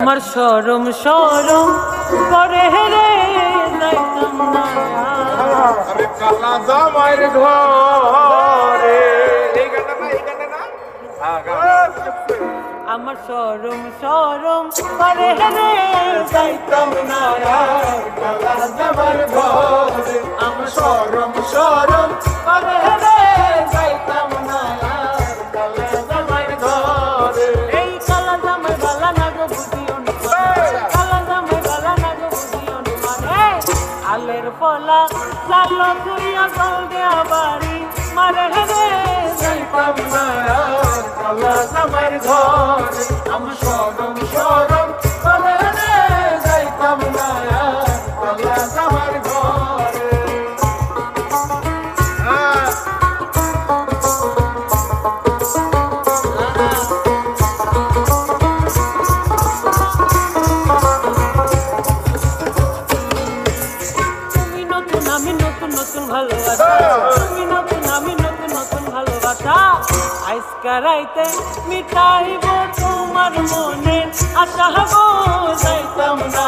আমার শরম শরম করে রে যাইতাম না আরে কালা জামাইর ঘরে এই গানটা না আমার শরম শরম করে রে যাইতাম না কালা জামাইর ঘরে আমার শরম শরম করে রে যাইতাম না কালা জামাইর ঘরে এই কালা জামাই বালা না গো বুঝিও না কালা জামাই বালা না গো বুঝিও না মানে আলের ফলা লালো তুইয়া জল দেয়া বাড়ি মারে রে যাইতাম না কালা জামাইর ঘরে আমার শরম শরম করে রে যাইতাম না কালা জামাইর ঘরে তুমি নতুন আমি নতুন নতুন ভালোবাসা তুমি নতুন আমি নতুন নতুন ভালোবাসা আজকা রাইতে মিটাইব তোমার মনে আশা হব যাইতাম না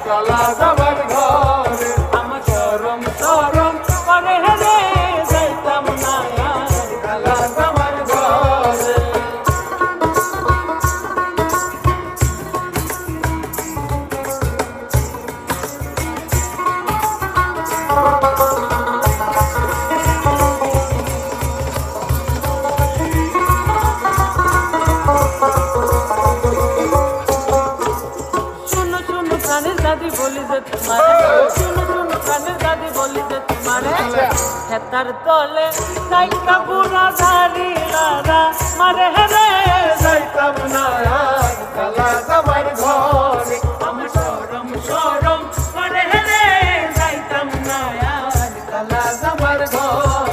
কালা জামাইর ঘরে আমার শরম শরম করে রে যাইতাম না কালা জামাইর ঘরে শুনো শুনো কানের দাদি বলি যে তোমার শুনো শুনো কানের দাদি বলি যে তোমার হেতার তলে সাইকা বুড়া ধারি লারা মারে রে যাইতাম না কালা জামাইর ঘরে আমার শরম শরম করে রে যাইতাম না কালা জামাইর ঘরে